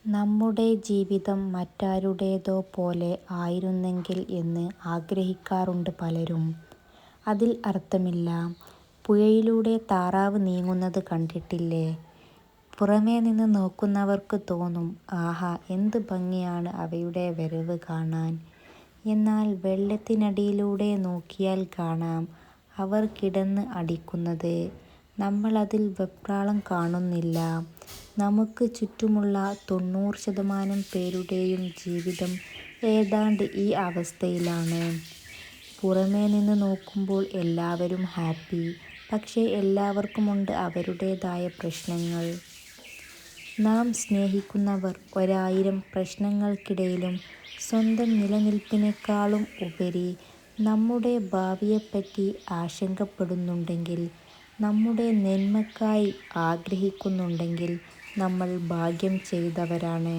നമ്മുടെ ജീവിതം മറ്റാരുടേതോ പോലെ ആയിരുന്നെങ്കിൽ എന്ന് ആഗ്രഹിക്കാറുണ്ട് പലരും. അതിൽ അർത്ഥമില്ല. പുഴയിലൂടെ താറാവ് നീങ്ങുന്നത് കണ്ടിട്ടില്ലേ? പുറമേ നിന്ന് നോക്കുന്നവർക്ക് തോന്നും, ആഹാ, എന്ത് ഭംഗിയാണ് അവയുടെ വരവ് കാണാൻ. എന്നാൽ വെള്ളത്തിനടിയിലൂടെ നോക്കിയാൽ കാണാം അവർ കിടന്ന് അടിക്കുന്നത്. നമ്മളതിൽ വെപ്രാളം കാണുന്നില്ല. നമുക്ക് ചുറ്റുമുള്ള 90% പേരുടെയും ജീവിതം ഏതാണ്ട് ഈ അവസ്ഥയിലാണ്. പുറമേ നിന്ന് നോക്കുമ്പോൾ എല്ലാവരും ഹാപ്പി. പക്ഷേ എല്ലാവർക്കുമുണ്ട് അവരുടേതായ പ്രശ്നങ്ങൾ. നാം സ്നേഹിക്കുന്നവർ 1000 പ്രശ്നങ്ങൾക്കിടയിലും സ്വന്തം നിലനിൽപ്പിനേക്കാളും ഉപരി നമ്മുടെ ഭാവിയെപ്പറ്റി ആശങ്കപ്പെടുന്നുണ്ടെങ്കിൽ, നമ്മുടെ നന്മയ്ക്കായി ആഗ്രഹിക്കുന്നുണ്ടെങ്കിൽ നമ്മൾ ഭാഗ്യം ചെയ്തവരാണ്.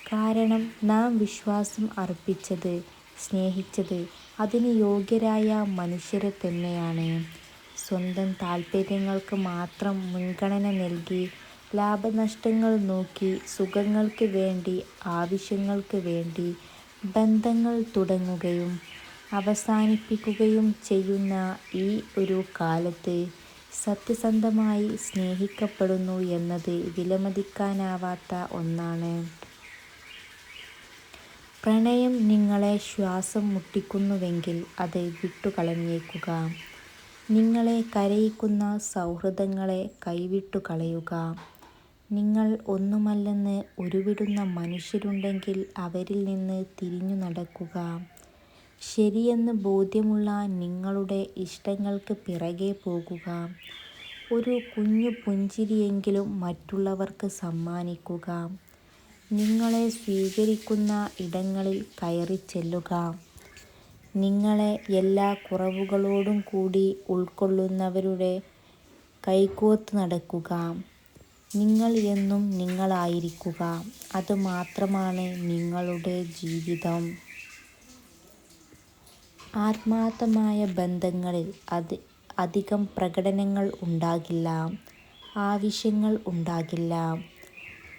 കാരണം നാം വിശ്വാസം അർപ്പിച്ചത്, സ്നേഹിച്ചത് അതിന് യോഗ്യരായ മനുഷ്യരെ തന്നെയാണ്. സ്വന്തം താൽപ്പര്യങ്ങൾക്ക് മാത്രം മുൻഗണന നൽകി, ലാഭനഷ്ടങ്ങൾ നോക്കി, സുഖങ്ങൾക്ക് വേണ്ടി, ആവശ്യങ്ങൾക്ക് വേണ്ടി ബന്ധങ്ങൾ തുടങ്ങുകയും അവസാനിപ്പിക്കുകയും ചെയ്യുന്ന ഈ ഒരു കാലത്ത് സത്യസന്ധമായി സ്നേഹിക്കപ്പെടുന്നു എന്നത് വിലമതിക്കാനാവാത്ത ഒന്നാണ്. പ്രണയം നിങ്ങളെ ശ്വാസം മുട്ടിക്കുന്നുവെങ്കിൽ അത് വിട്ടുകളഞ്ഞേക്കുക. നിങ്ങളെ കരയിക്കുന്ന സൗഹൃദങ്ങളെ കൈവിട്ടുകളയുക. നിങ്ങൾ ഒന്നുമല്ലെന്ന് ഉരുവിടുന്ന മനുഷ്യരുണ്ടെങ്കിൽ അവരിൽ നിന്ന് തിരിഞ്ഞു നടക്കുക. ശരിയെന്ന് ബോധ്യമുള്ള നിങ്ങളുടെ ഇഷ്ടങ്ങൾക്ക് പിറകെ പോകുക. ഒരു കുഞ്ഞു പുഞ്ചിരിയെങ്കിലും മറ്റുള്ളവർക്ക് സമ്മാനിക്കുക. നിങ്ങളെ സ്വീകരിക്കുന്ന ഇടങ്ങളിൽ കയറിച്ചെല്ലുക. നിങ്ങളെ എല്ലാ കുറവുകളോടും കൂടി ഉൾക്കൊള്ളുന്നവരുടെ കൈകോർത്ത് നടക്കുക. നിങ്ങൾ എന്നും നിങ്ങളായിരിക്കുക. അത് മാത്രമാണ് നിങ്ങളുടെ ജീവിതം. ആത്മാർത്ഥമായ ബന്ധങ്ങളിൽ അധികം പ്രകടനങ്ങൾ ഉണ്ടാകില്ല. ആവശ്യങ്ങൾ ഉണ്ടാകില്ല.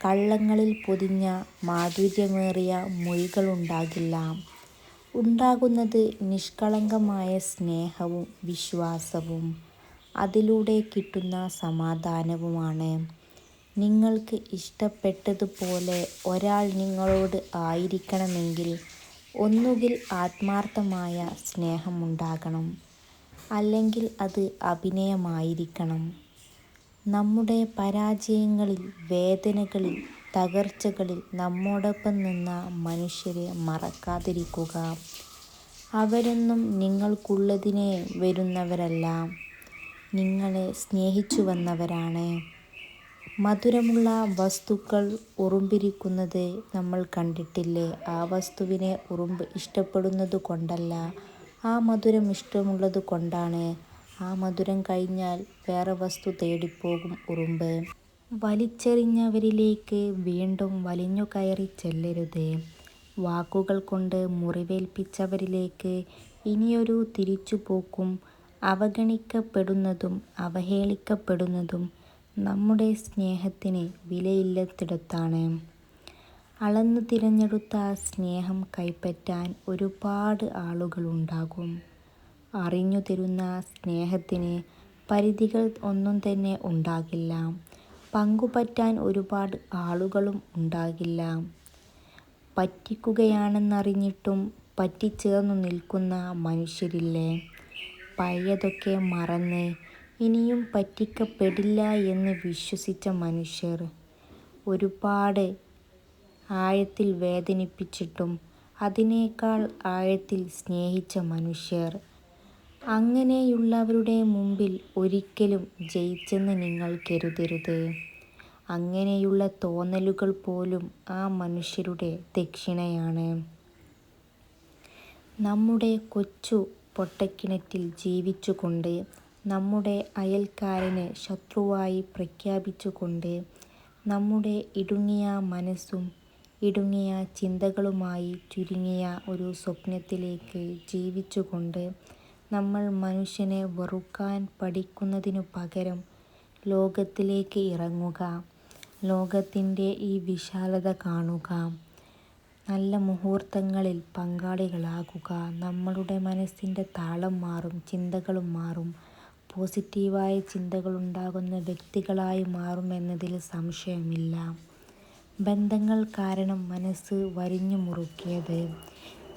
കള്ളങ്ങളിൽ പൊതിഞ്ഞ മാധുര്യമേറിയ മൊഴികളുണ്ടാകില്ല. ഉണ്ടാകുന്നത് നിഷ്കളങ്കമായ സ്നേഹവും വിശ്വാസവും അതിലൂടെ കിട്ടുന്ന സമാധാനവുമാണ്. നിങ്ങൾക്ക് ഇഷ്ടപ്പെട്ടതുപോലെ ഒരാൾ നിങ്ങളോട് ആയിരിക്കണമെങ്കിൽ ഒന്നുകിൽ ആത്മാർത്ഥമായ സ്നേഹമുണ്ടാകണം, അല്ലെങ്കിൽ അത് അഭിനയമായിരിക്കണം. നമ്മുടെ പരാജയങ്ങളിൽ, വേദനകളിൽ, തകർച്ചകളിൽ നമ്മോടൊപ്പം നിന്ന മനുഷ്യരെ മറക്കാതിരിക്കുക. അവരൊന്നും നിങ്ങൾക്കുള്ളതിനെ വരുന്നവരല്ല, നിങ്ങളെ സ്നേഹിച്ചു വന്നവരാണ്. മധുരമുള്ള വസ്തുക്കൾ ഉറുമ്പിരിക്കുന്നത് നമ്മൾ കണ്ടിട്ടില്ലേ? ആ വസ്തുവിനെ ഉറുമ്പ് ഇഷ്ടപ്പെടുന്നത് കൊണ്ടല്ല, ആ മധുരം ഇഷ്ടമുള്ളത് കൊണ്ടാണ്. ആ മധുരം കഴിഞ്ഞാൽ വേറെ വസ്തു തേടിപ്പോകും ഉറുമ്പ്. വലിച്ചെറിഞ്ഞവരിലേക്ക് വീണ്ടും വലിഞ്ഞുകയറി ചെല്ലരുത്. വാക്കുകൾ കൊണ്ട് മുറിവേൽപ്പിച്ചവരിലേക്ക് ഇനിയൊരു തിരിച്ചുപോക്കും. അവഗണിക്കപ്പെടുന്നതും അവഹേളിക്കപ്പെടുന്നതും നമ്മുടെ സ്നേഹത്തിന് വിലയില്ലാത്തിടത്താണ്. അളന്നു തിരഞ്ഞെടുത്ത സ്നേഹം കൈപ്പറ്റാൻ ഒരുപാട് ആളുകളുണ്ടാകും. അറിഞ്ഞു തരുന്ന സ്നേഹത്തിന് പരിധികൾ ഒന്നും തന്നെ ഉണ്ടാകില്ല. പങ്കുപറ്റാൻ ഒരുപാട് ആളുകളും ഉണ്ടാകില്ല. പറ്റിക്കുകയാണെന്നറിഞ്ഞിട്ടും പറ്റിച്ചേർന്നു നിൽക്കുന്ന മനുഷ്യരില്ലേ? പഴയതൊക്കെ മറന്ന് ഇനിയും പറ്റിക്കപ്പെടില്ല എന്ന് വിശ്വസിച്ച മനുഷ്യർ. ഒരുപാട് ആഴത്തിൽ വേദനിപ്പിച്ചിട്ടും അതിനേക്കാൾ ആഴത്തിൽ സ്നേഹിച്ച മനുഷ്യർ. അങ്ങനെയുള്ളവരുടെ മുമ്പിൽ ഒരിക്കലും ജയിച്ചെന്ന് നിങ്ങൾ കരുതരുത്. അങ്ങനെയുള്ള തോന്നലുകൾ പോലും ആ മനുഷ്യരുടെ ദക്ഷിണയാണ്. നമ്മുടെ കൊച്ചു പൊട്ടക്കിണറ്റിൽ ജീവിച്ചുകൊണ്ട്, നമ്മുടെ അയൽക്കാരനെ ശത്രുവായി പ്രഖ്യാപിച്ചുകൊണ്ട്, നമ്മുടെ ഇടുങ്ങിയ മനസ്സും ഇടുങ്ങിയ ചിന്തകളുമായി ചുരുങ്ങിയ ഒരു സ്വപ്നത്തിലേക്ക് ജീവിച്ചുകൊണ്ട് നമ്മൾ മനുഷ്യനെ വെറുക്കാൻ പഠിക്കുന്നതിനു പകരം ലോകത്തിലേക്ക് ഇറങ്ങുക. ലോകത്തിൻ്റെ ഈ വിശാലത കാണുക. നല്ല മുഹൂർത്തങ്ങളിൽ പങ്കാളികളാകുക. നമ്മളുടെ മനസ്സിൻ്റെ താളം മാറും, ചിന്തകളും മാറും. പോസിറ്റീവായ ചിന്തകളുണ്ടാകുന്ന വ്യക്തികളായി മാറുമെന്നതിൽ സംശയമില്ല. ബന്ധങ്ങൾ കാരണം മനസ്സ് വരിഞ്ഞു മുറുക്കിയത്.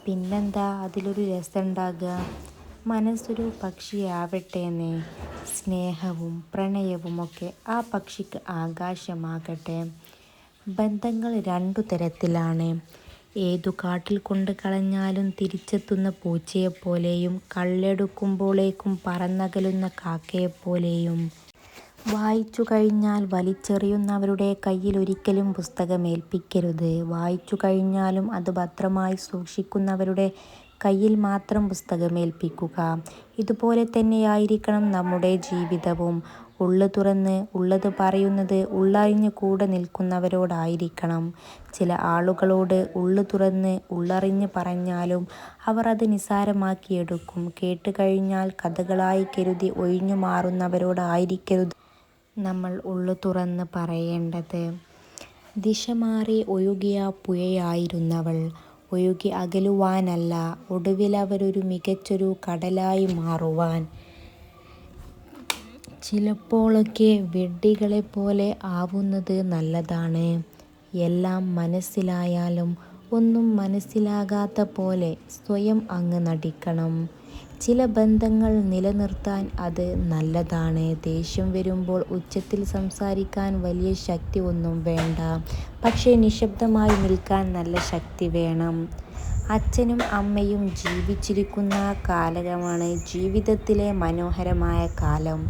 പിന്നെന്താ അതിലൊരു രസമുണ്ടാകുക? മനസ്സൊരു പക്ഷിയാവട്ടേന്നേ. സ്നേഹവും പ്രണയവുമൊക്കെ ആ പക്ഷിക്ക് ആകാശമാകട്ടെ. ബന്ധങ്ങൾ രണ്ടു തരത്തിലാണ്. ഏതു കാട്ടിൽ കൊണ്ട് കളഞ്ഞാലും തിരിച്ചെത്തുന്ന പൂച്ചയെപ്പോലെയും കള്ളെടുക്കുമ്പോഴേക്കും പറന്നകലുന്ന കാക്കയെപ്പോലെയും. വായിച്ചു കഴിഞ്ഞാൽ വലിച്ചെറിയുന്നവരുടെ കയ്യിൽ ഒരിക്കലും പുസ്തകമേൽപ്പിക്കരുത്. വായിച്ചു കഴിഞ്ഞാലും അത് ഭദ്രമായി സൂക്ഷിക്കുന്നവരുടെ കയ്യിൽ മാത്രം പുസ്തകമേൽപ്പിക്കുക. ഇതുപോലെ തന്നെയായിരിക്കണം നമ്മുടെ ജീവിതവും. ഉള്ളു തുറന്ന് ഉള്ളത് പറയുന്നത് ഉള്ളറിഞ്ഞ് കൂടെ നിൽക്കുന്നവരോടായിരിക്കണം. ചില ആളുകളോട് ഉള്ളു തുറന്ന് ഉള്ളറിഞ്ഞ് പറഞ്ഞാലും അവർ അത് നിസ്സാരമാക്കിയെടുക്കും. കേട്ട് കഴിഞ്ഞാൽ കഥകളായി കരുതി ഒഴിഞ്ഞു മാറുന്നവരോടായിരിക്കരുത് നമ്മൾ ഉള്ളു തുറന്ന് പറയേണ്ടത്. ദിശ മാറി ഒഴുകിയ പുഴയായിരുന്നവൾ. ഒഴുകി അകലുവാനല്ല, ഒടുവിലവരൊരു മികച്ചൊരു കടലായി മാറുവാൻ. ചിലപ്പോഴൊക്കെ വിഡ്ഢികളെപ്പോലെ ആവുന്നത് നല്ലതാണ്. എല്ലാം മനസ്സിലായാലും ഒന്നും മനസ്സിലാകാത്ത പോലെ സ്വയം അങ്ങ് നടിക്കണം. ചില ബന്ധങ്ങൾ നിലനിർത്താൻ അത് നല്ലതാണ്. ദേഷ്യം വരുമ്പോൾ ഉച്ചത്തിൽ സംസാരിക്കാൻ വലിയ ശക്തി ഒന്നും വേണ്ട. പക്ഷേ നിശബ്ദമായി നിൽക്കാൻ നല്ല ശക്തി വേണം. അച്ഛനും അമ്മയും ജീവിച്ചിരിക്കുന്ന കാലമാണ് ജീവിതത്തിലെ മനോഹരമായ കാലം.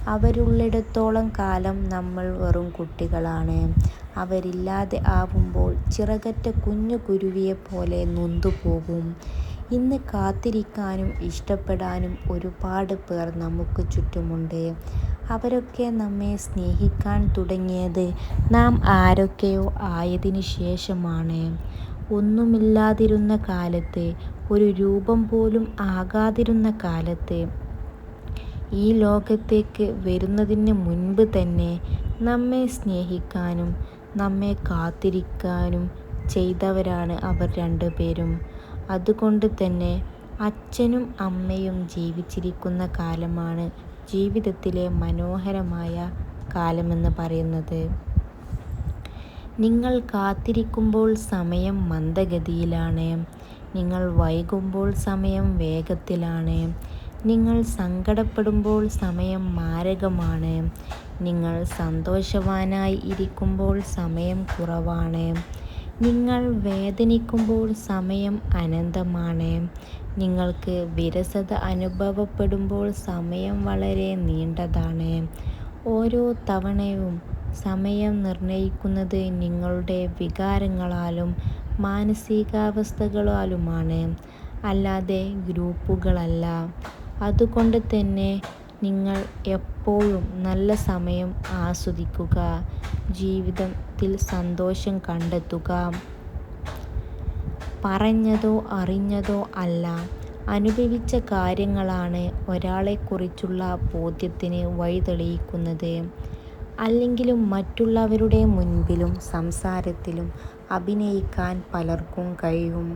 അവരുള്ളിടത്തോളം കാലം നമ്മൾ വെറും കുട്ടികളാണ്. അവരില്ലാതെ ആവുമ്പോൾ ചിറകറ്റ കുഞ്ഞു കുരുവിയെപ്പോലെ നൊന്തുപോകും. ഇന്ന് കാത്തിരിക്കാനും ഇഷ്ടപ്പെടാനും ഒരുപാട് പേർ നമുക്ക് ചുറ്റുമുണ്ട്. അവരൊക്കെ നമ്മെ സ്നേഹിക്കാൻ തുടങ്ങിയത് നാം ആരൊക്കെയോ ആയതിനു ശേഷമാണ്. ഒന്നുമില്ലാതിരുന്ന കാലത്ത്, ഒരു രൂപം പോലും ആകാതിരുന്ന കാലത്ത്, ഈ ലോകത്തേക്ക് വരുന്നതിന് മുൻപ് തന്നെ നമ്മെ സ്നേഹിക്കാനും നമ്മെ കാത്തിരിക്കാനും ചെയ്തവരാണ് അവർ രണ്ടുപേരും. അതുകൊണ്ട് തന്നെ അച്ഛനും അമ്മയും ജീവിച്ചിരിക്കുന്ന കാലമാണ് ജീവിതത്തിലെ മനോഹരമായ കാലമെന്ന് പറയുന്നത്. നിങ്ങൾ കാത്തിരിക്കുമ്പോൾ സമയം മന്ദഗതിയിലാണ്. നിങ്ങൾ വൈകുമ്പോൾ സമയം വേഗത്തിലാണ്. നിങ്ങൾ സങ്കടപ്പെടുമ്പോൾ സമയം മാരകമാണ്. നിങ്ങൾ സന്തോഷവാനായി ഇരിക്കുമ്പോൾ സമയം കുറവാണ്. നിങ്ങൾ വേദനിക്കുമ്പോൾ സമയം അനന്തമാണ്. നിങ്ങൾക്ക് വിരസത അനുഭവപ്പെടുമ്പോൾ സമയം വളരെ നീണ്ടതാണ്. ഓരോ തവണയും സമയം നിർണ്ണയിക്കുന്നത് നിങ്ങളുടെ വികാരങ്ങളാലും മാനസികാവസ്ഥകളാലുമാണ്, അല്ലാതെ ഗ്രൂപ്പുകളല്ല. അതുകൊണ്ട് തന്നെ നിങ്ങൾ എപ്പോഴും നല്ല സമയം ആസ്വദിക്കുക. ജീവിതത്തിൽ സന്തോഷം കണ്ടെത്തുക. പറഞ്ഞതോ അറിഞ്ഞതോ അല്ല, അനുഭവിച്ച കാര്യങ്ങളാണ് ഒരാളെക്കുറിച്ചുള്ള ബോധ്യത്തിന് വഴിതെളിയിക്കുന്നത്. അല്ലെങ്കിലും മറ്റുള്ളവരുടെ മുൻപിലും സംസാരത്തിലും അഭിനയിക്കാൻ പലർക്കും കഴിയും.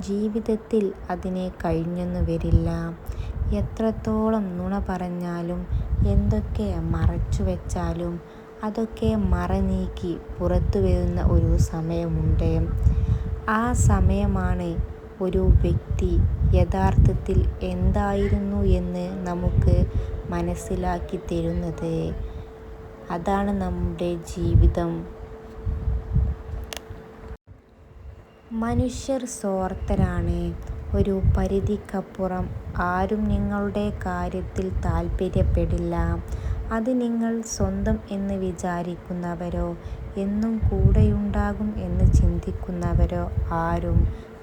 ജീവിതത്തിൽ അതിന് കഴിഞ്ഞെന്നു വരില്ല. എത്രത്തോളം നുണ പറഞ്ഞാലും എന്തൊക്കെ മറച്ചു വെച്ചാലും അതൊക്കെ മറനീക്കി പുറത്തു വരുന്ന ഒരു സമയമുണ്ട്. ആ സമയമാണ് ഒരു വ്യക്തി യഥാർത്ഥത്തിൽ എന്തായിരുന്നു എന്ന് നമുക്ക് മനസ്സിലാക്കി തരുന്നത്. അതാണ് നമ്മുടെ ജീവിതം. മനുഷ്യർ സ്വാർത്ഥരാണ്. ഒരു പരിധിക്കപ്പുറം ആരും നിങ്ങളുടെ കാര്യത്തിൽ താല്പര്യപ്പെടില്ല. അത് നിങ്ങൾ സ്വന്തം എന്ന് വിചാരിക്കുന്നവരോ എന്നും കൂടെയുണ്ടാകും എന്ന് ചിന്തിക്കുന്നവരോ ആരും,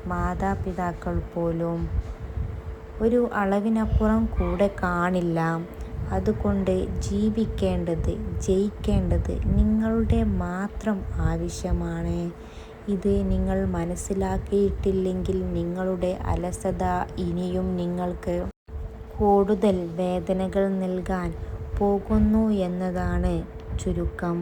മാതാപിതാക്കൾ പോലും, ഒരു അളവിനപ്പുറം കൂടെ കാണില്ല. അതുകൊണ്ട് ജീവിക്കേണ്ടത്, ജയിക്കേണ്ടത് നിങ്ങളുടെ മാത്രം ആവശ്യമാണ്. ഇത് നിങ്ങൾ മനസ്സിലാക്കിയിട്ടില്ലെങ്കിൽ നിങ്ങളുടെ അലസത ഇനിയും നിങ്ങൾക്ക് കൂടുതൽ വേദനകൾ നൽകാൻ പോകുന്നു എന്നതാണ് ചുരുക്കം.